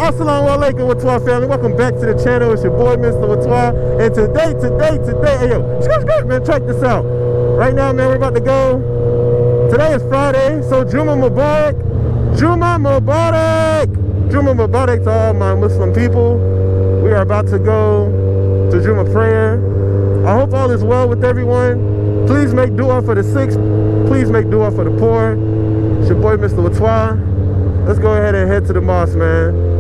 Assalamu alaikum, Whaatwaa family. Welcome back to the channel. It's your boy, Mr. Whaatwaa. And today, hey yo, man, check this out. Right now, man, we're about to go. Today is Friday, so Jummah Mubarak. Jummah Mubarak. Jummah Mubarak to all my Muslim people. We are about to go to Jummah prayer. I hope all is well with everyone. Please make dua for the sick. Please make dua for the poor. It's your boy, Mr. Whaatwaa. Let's go ahead and head to the mosque, man.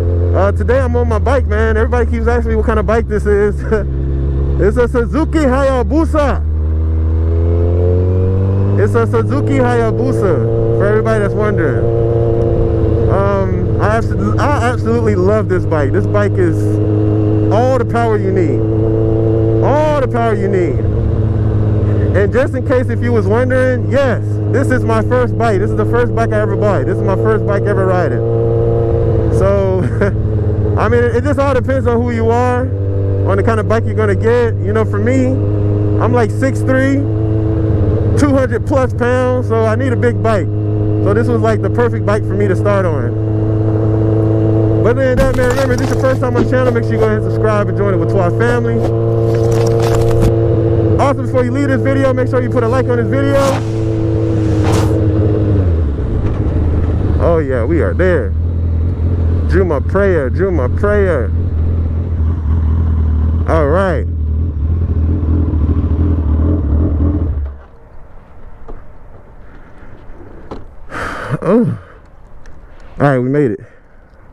Today I'm on my bike, man. Everybody keeps asking me what kind of bike this is. It's a Suzuki Hayabusa. It's a Suzuki Hayabusa, for everybody that's wondering. I absolutely love this bike. This bike is all the power you need. All the power you need. And just in case if you was wondering, yes, this is my first bike. This is the first bike I ever bought. This is my first bike ever riding. So, I mean, it just all depends on who you are, on the kind of bike you're going to get. You know, for me, I'm like 6'3", 200 plus pounds, so I need a big bike. So this was like the perfect bike for me to start on. But other than that, man, remember, if this is your first time on the channel, make sure you go ahead and subscribe and join the Whaatwaa family. Also, before you leave this video, make sure you put a like on this video. Oh yeah, we are there. Jummah prayer, Jummah prayer. All right. Oh. All right, we made it.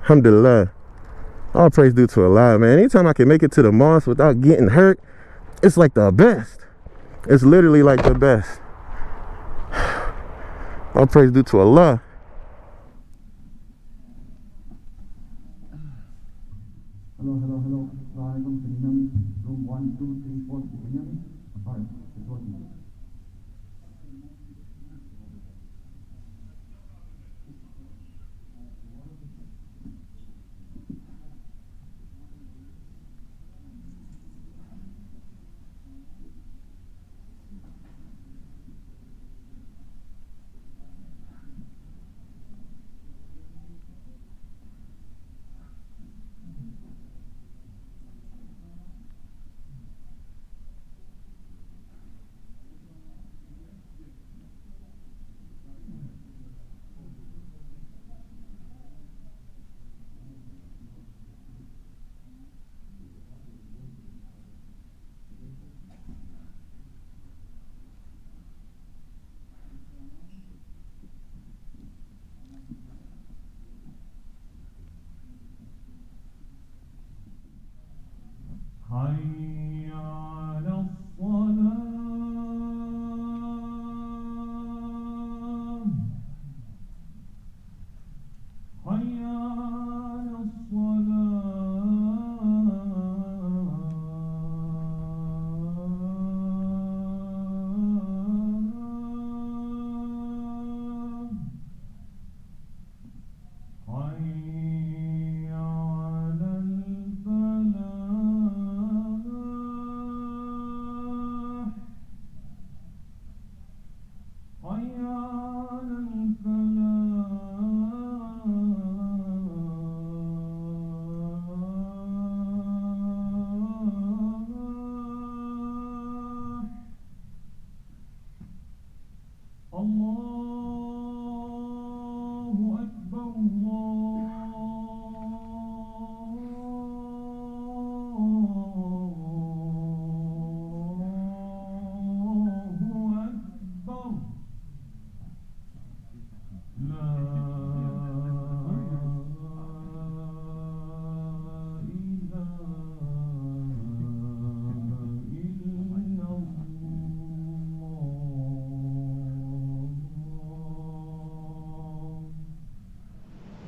Alhamdulillah. All praise due to Allah, man. Anytime I can make it to the mosque without getting hurt, it's like the best. It's literally like the best. All praise due to Allah. Hello. Assalamualaikum. Can you hear me? Room 1, 2, 3, 4. You can hear me? Alright, it's working. حي على الصلاة حي على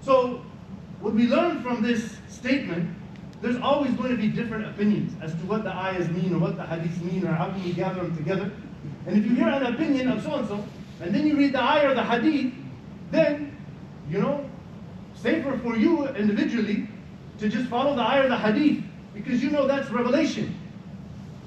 So, what we learn from this statement, there's always going to be different opinions as to what the ayahs mean or what the hadiths mean or how can we gather them together. And if you hear an opinion of so-and-so, and then you read the ayah or the hadith, then, you know, safer for you individually to just follow the ayah or the hadith, because you know that's revelation.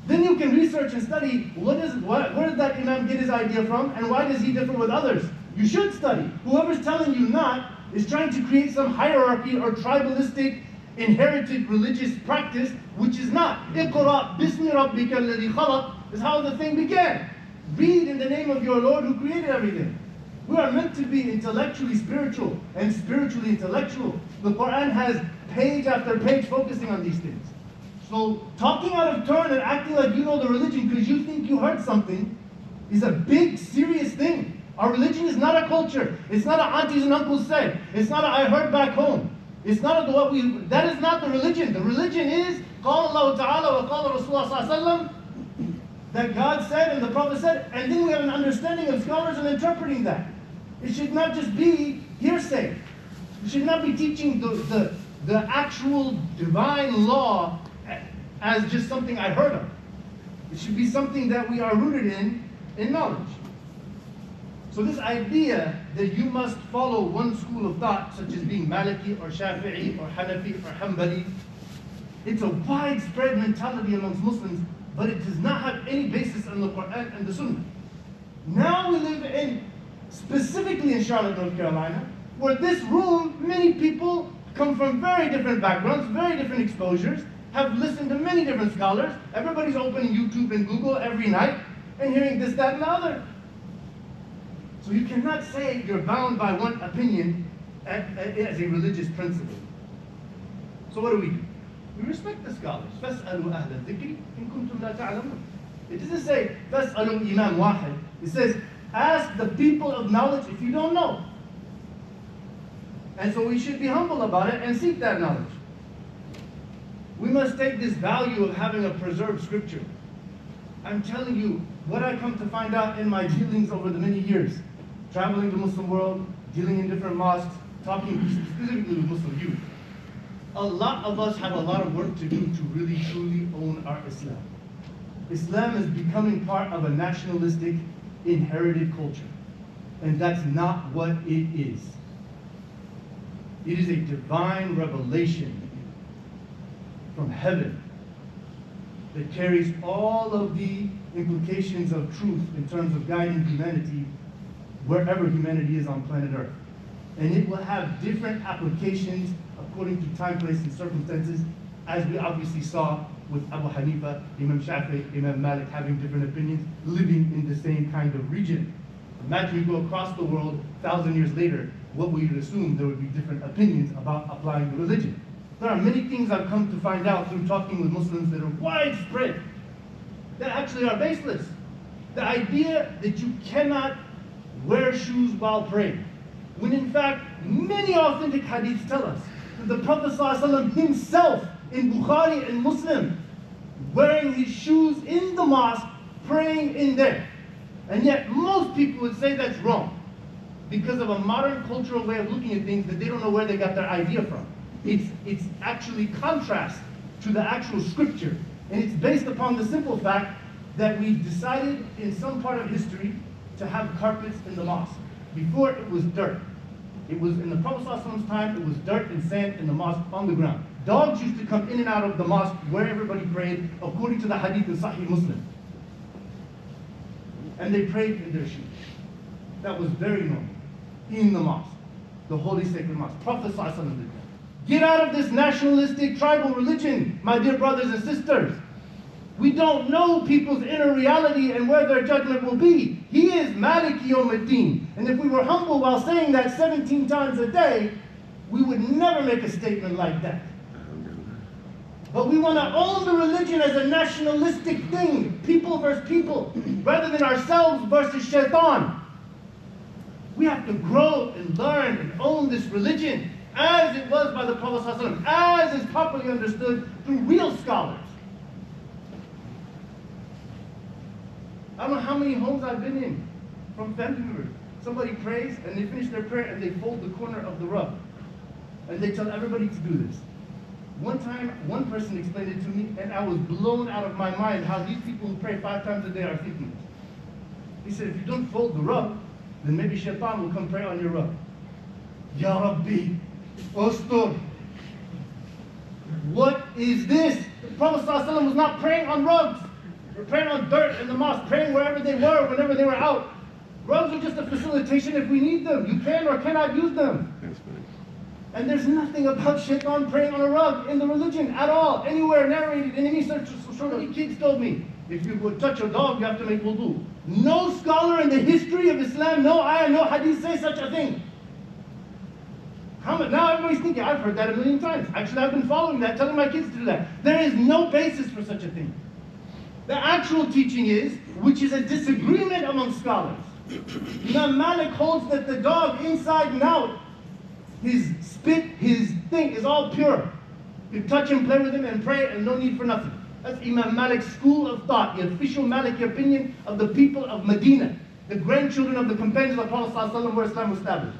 Then you can research and study where did that Imam get his idea from and why does he differ with others. You should study. Whoever's telling you not, is trying to create some hierarchy or tribalistic inherited religious practice, which is not. Iqra bismi rabbika alladhi khalaq is how the thing began. Read in the name of your Lord who created everything. We are meant to be intellectually spiritual and spiritually intellectual. The Quran has page after page focusing on these things. So talking out of turn and acting like you know the religion because you think you heard something is a big, serious thing. Our religion is not a culture. It's not a aunties and uncles said. It's not a I heard back home. It's not a what we. That is not the religion. The religion is قال الله تعالى وقال رسول الله صلى الله عليه وسلم, that God said and the Prophet said, and then we have an understanding of scholars and interpreting that. It should not just be hearsay. We should not be teaching the actual divine law as just something I heard of. It should be something that we are rooted in knowledge. So this idea that you must follow one school of thought, such as being Maliki or Shafi'i or Hanafi or Hanbali, it's a widespread mentality amongst Muslims, but it does not have any basis in the Quran and the Sunnah. Now we live specifically in Charlotte, North Carolina, where this room, many people come from very different backgrounds, very different exposures, have listened to many different scholars. Everybody's opening YouTube and Google every night and hearing this, that, and the other. So you cannot say you're bound by one opinion as a religious principle. So what do? We respect the scholars. فَاسْأَلُوا أَهْلَ الذِّكْرِ إِن كُنتُمْ لَا تَعْلَمُونَ. It doesn't say فَاسْأَلُوا إِمَامْ وَاحِدٍ. It says ask the people of knowledge if you don't know. And so we should be humble about it and seek that knowledge. We must take this value of having a preserved scripture. I'm telling you, what I come to find out in my dealings over the many years, traveling the Muslim world, dealing in different mosques, talking specifically with Muslim youth, a lot of us have a lot of work to do to really truly own our Islam. Islam is becoming part of a nationalistic, inherited culture. And that's not what it is. It is a divine revelation from heaven that carries all of the implications of truth in terms of guiding humanity wherever humanity is on planet Earth. And it will have different applications according to time, place, and circumstances, as we obviously saw with Abu Hanifa, Imam Shafi'i, Imam Malik having different opinions, living in the same kind of region. Imagine you go across the world 1,000 years later, what we would assume there would be different opinions about applying the religion. There are many things I've come to find out through talking with Muslims that are widespread, that actually are baseless. The idea that you cannot wear shoes while praying, when in fact many authentic hadiths tell us that the Prophet ﷺ himself in Bukhari and Muslim wearing his shoes in the mosque, praying in there. And yet most people would say that's wrong because of a modern cultural way of looking at things that they don't know where they got their idea from. It's actually contrast to the actual scripture. And it's based upon the simple fact that we decided in some part of history to have carpets in the mosque. Before it was dirt. It was in the Prophet's time, it was dirt and sand in the mosque on the ground. Dogs used to come in and out of the mosque where everybody prayed according to the hadith in Sahih Muslim. And they prayed in their shoes. That was very normal in the mosque, the holy sacred mosque. Prophet did that. Get out of this nationalistic tribal religion, my dear brothers and sisters. We don't know people's inner reality and where their judgment will be. He is Maliki Yawmiddin. And if we were humble while saying that 17 times a day, we would never make a statement like that. But we want to own the religion as a nationalistic thing, people versus people, rather than ourselves versus shaitan. We have to grow and learn and own this religion as it was by the Prophet ﷺ, as is properly understood through real scholars. I don't know how many homes I've been in from family members. Somebody prays and they finish their prayer and they fold the corner of the rug. And they tell everybody to do this. One time, one person explained it to me and I was blown out of my mind how these people who pray 5 times a day are thinking. He said, if you don't fold the rug, then maybe shaitan will come pray on your rug. Ya Rabbi, Ustur. What is this? The Prophet ﷺ was not praying on rugs. They were praying on dirt in the mosque, praying wherever they were, whenever they were out. Rugs are just a facilitation if we need them. You can or cannot use them. And there's nothing about shaitan praying on a rug in the religion at all, anywhere narrated in any sort of kids told me, if you would touch a dog, you have to make wudu. No scholar in the history of Islam, no ayah, no hadith say such a thing. Now everybody's thinking, I've heard that a million times. Actually, I've been following that, telling my kids to do that. There is no basis for such a thing. The actual teaching is, which is a disagreement among scholars. Imam Malik holds that the dog inside and out, his spit, his thing is all pure. You touch him, play with him, and pray, and no need for nothing. That's Imam Malik's school of thought, the official Maliki opinion of the people of Medina, the grandchildren of the companions of the Prophet ﷺ where Islam was established.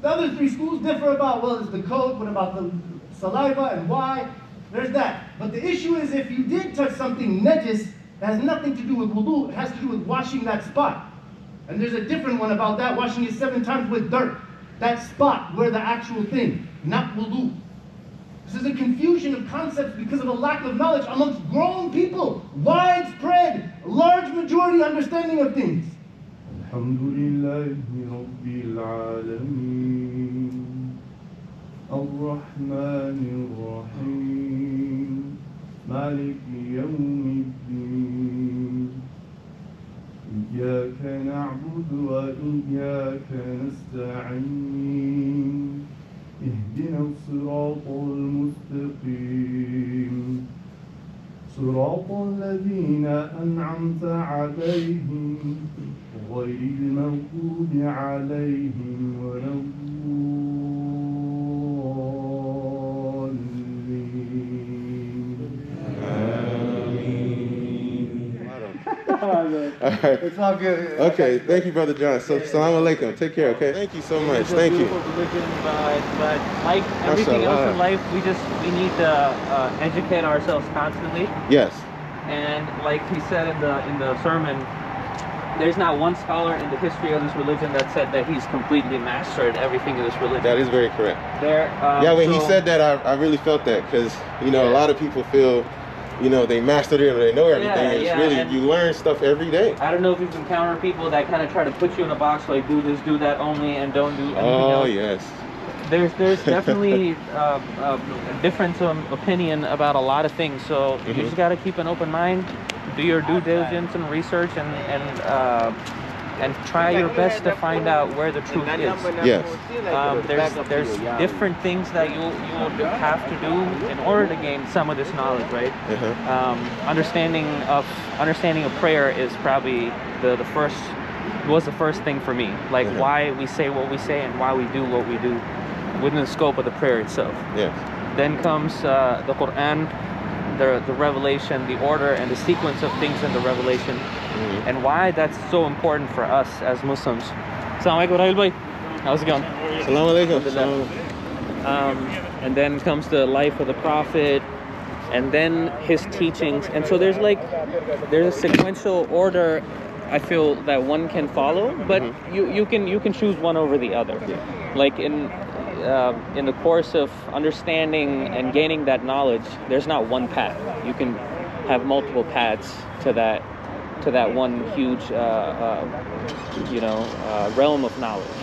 The other three schools differ about, well, is the code, what about the saliva, and why? There's that. But the issue is if you did touch something najis, it has nothing to do with wudu, it has to do with washing that spot. And there's a different one about that, washing it 7 times with dirt. That spot where the actual thing, not wudu. This is a confusion of concepts because of a lack of knowledge amongst grown people. Widespread, large majority understanding of things. Alhamdulillahi Rabbil Alameen Ar-Rahmanir Rahim Maliki Yawmiddin Iyyaka na'budu wa iyyaka nasta'in اهدنا الصراط المستقيم صراط الذين أنعمت عليهم غير المغضوب عليهم ولا All right. It's all good. Okay, thank you, Brother John. So, Salam alaikum. Take care, okay? Thank you so much. It's a Thank you. beautiful religion, but like everything else in life, we need to educate ourselves constantly. Yes. And like he said in the sermon, there's not one scholar in the history of this religion that said that he's completely mastered everything in this religion. That is very correct. Yeah, when he said that, I really felt that because, you know, a lot of people feel, you know, they mastered it or they know everything. It's really, you learn stuff every day. I don't know if you've encountered people that kind of try to put you in a box, like do this, do that only, and don't do anything else. Oh, yes. There's definitely a difference of opinion about a lot of things, so you just got to keep an open mind, do your due diligence and research, and try your best to find out where the truth is. Yes. There's different things that you will have to do in order to gain some of this knowledge, right? Understanding of prayer is probably the first thing for me, like why we say what we say and why we do what we do within the scope of the prayer itself. Yes. Then comes the Quran, the revelation, the order and the sequence of things in the revelation, and why that's so important for us as Muslims. Assalamu alaikum, Rahil bhai. How's it going? Salam alaikum. And then comes the life of the Prophet, and then his teachings. And so there's a sequential order I feel that one can follow, but you can choose one over the other. Like in the course of understanding and gaining that knowledge, there's not one path. You can have multiple paths to that one huge realm of knowledge.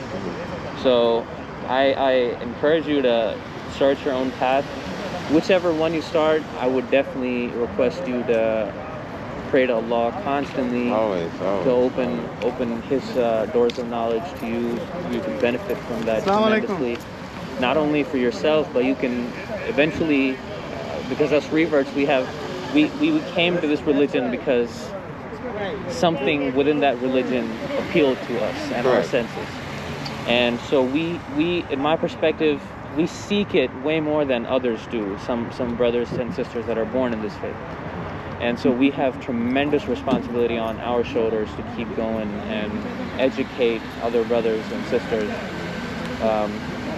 So I encourage you to start your own path. Whichever one you start, I would definitely request you to pray to Allah constantly, always. To open His doors of knowledge to you. You can benefit from that tremendously. Not only for yourself, but you can eventually, because us reverts, we came to this religion because something within that religion appealed to us and our senses. And so we, in my perspective, we seek it way more than others do. Some brothers and sisters that are born in this faith. And so we have tremendous responsibility on our shoulders to keep going and educate other brothers and sisters,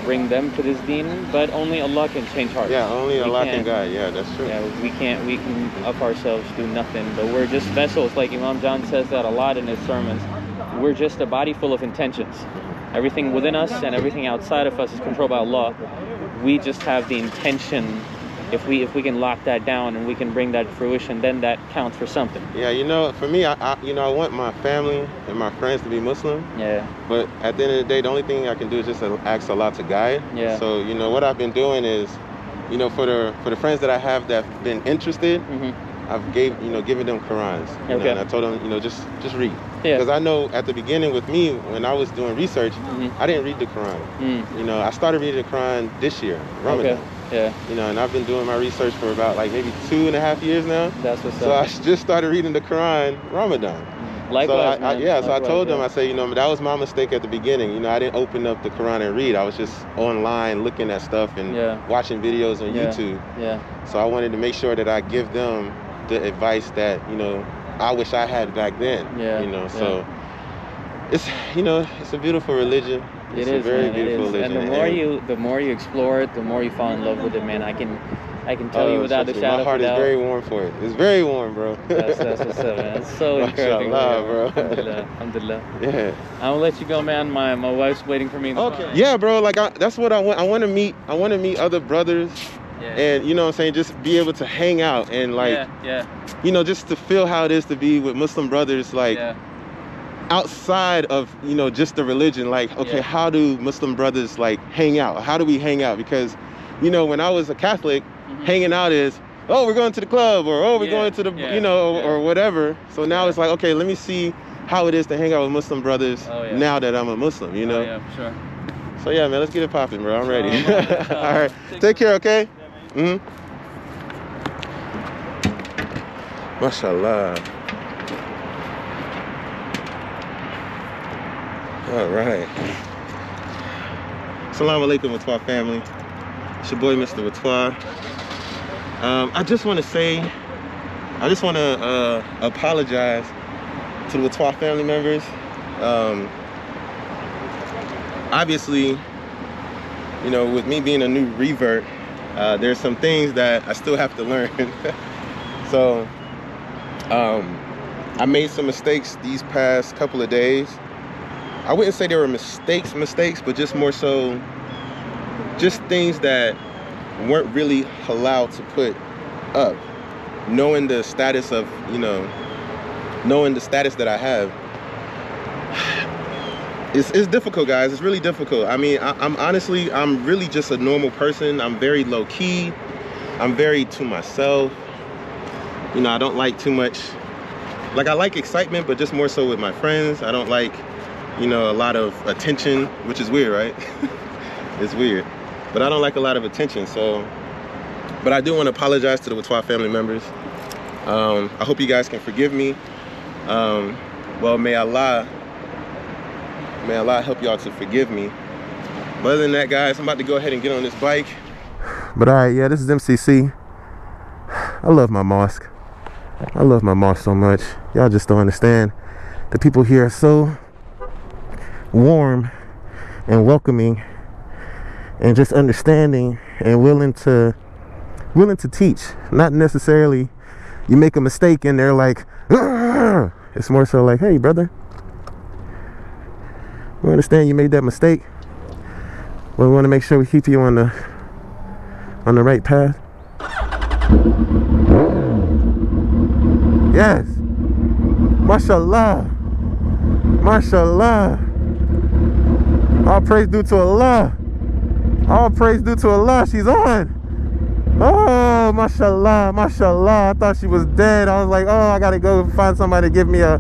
bring them to this deen, but only Allah can change hearts. Yeah, only Allah can guide. Yeah, that's true. Yeah, we can of ourselves do nothing, but we're just vessels. Like Imam John says that a lot in his sermons. We're just a body full of intentions. Everything within us and everything outside of us is controlled by Allah. We just have the intention if we can lock that down and we can bring that to fruition, then that counts for something. Yeah, you know, for me, I want my family and my friends to be Muslim. Yeah. But at the end of the day, the only thing I can do is just ask Allah to guide. Yeah. So, you know, what I've been doing is, you know, for the friends that I have that have been interested, I've given them Qurans. You know, and I told them, you know, just read. Yeah. Because I know at the beginning with me, when I was doing research, I didn't read the Quran. You know, I started reading the Quran this year, Ramadan. Yeah. You know, and I've been doing my research for about like maybe 2.5 years now. That's what's up. So I just started reading the Quran Ramadan. Likewise, so I told them, I said, you know, that was my mistake at the beginning. You know, I didn't open up the Quran and read. I was just online looking at stuff and watching videos on YouTube. Yeah. So I wanted to make sure that I give them the advice that, you know, I wish I had back then. Yeah. You know, so it's, you know, it's a beautiful religion. It's a very beautiful religion. And the more you explore it, the more you fall in love with it, man. I can tell you without a shadow of a doubt. My heart is very warm for it. It's very warm, bro. That's what's up, man. It's so encouraging. Bro. Alhamdulillah. Yeah. I'm gonna let you go, man. My wife's waiting for me. Okay. Yeah, bro. Like that's what I want. I want to meet other brothers. Yeah. And you know what I'm saying, just be able to hang out and like, you know, just to feel how it is to be with Muslim brothers, like outside of, you know, just the religion. Like, okay, how do Muslim brothers like hang out? How do we hang out? Because, you know, when I was a Catholic, hanging out is, oh, we're going to the club, or oh, we're going to the, you know, or whatever. So now it's like, okay, let me see how it is to hang out with Muslim brothers now that I'm a Muslim, you know? Oh, yeah, sure. So yeah, man, let's get it popping, bro. I'm ready. All right, take care, okay? Mashallah. All right. Salam alaikum, Whaatwaa family. It's your boy, Mr. Whaatwaa. I just want to apologize to the Whaatwaa family members. Obviously, you know, with me being a new revert, there's some things that I still have to learn. So, I made some mistakes these past couple of days. I wouldn't say they were mistakes, but just more so, just things that weren't really allowed to put up. Knowing the status of, you know, knowing the status that I have, it's difficult, guys. It's really difficult. I mean, I'm really just a normal person. I'm very low key. I'm very to myself. You know, I don't like too much, like I like excitement, but just more so with my friends. I don't like, you know, a lot of attention, which is weird, right? It's weird. But I don't like a lot of attention, so. But I do want to apologize to the Whaatwaa family members. I hope you guys can forgive me. Well, may Allah help y'all to forgive me. But other than that, guys, I'm about to go ahead and get on this bike. But all right, yeah, this is MCC. I love my mosque. I love my mosque so much. Y'all just don't understand. The people here are so warm and welcoming and just understanding and willing to teach. Not necessarily you make a mistake and they're like, "Argh!" It's more so like, hey brother, we understand you made that mistake. We want to make sure we keep you on the right path. Yes. Mashallah. Mashallah. All praise due to Allah. All praise due to Allah. She's on. Oh, mashallah, mashallah. I thought she was dead. I was like, oh, I gotta go find somebody to give me a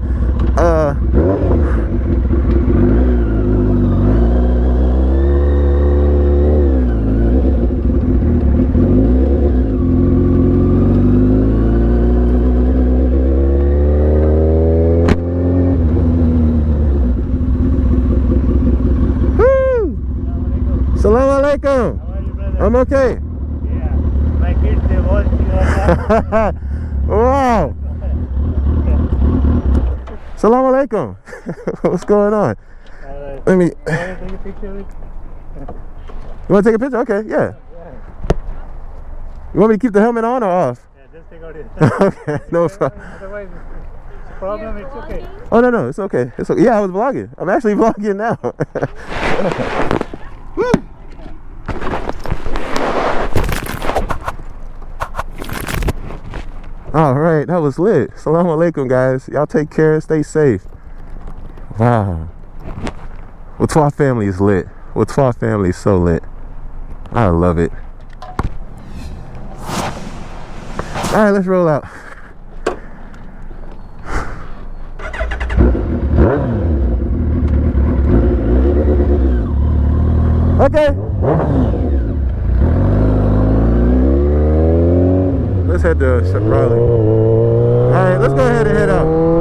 Salam alaikum. How are you, brother? I'm okay. Yeah. My kids, they watch you. Wow. Salam alaikum. What's going on? Alright. Let me. You want to take a picture of it? You want to take a picture? Okay, yeah. You want me to keep the helmet on or off? Yeah, just take out it. Okay, no problem. Otherwise, it's a problem, it's okay. Oh, no, it's okay. It's okay. Yeah, I was vlogging. I'm actually vlogging now. Woo. All right, that was lit. Salam alaikum, guys. Y'all take care. Stay safe. Wow. Whaatwaa family is lit. Whaatwaa family is so lit. I love it. All right, let's roll out. Okay. Let's head to Raleigh. All right, let's go ahead and head out.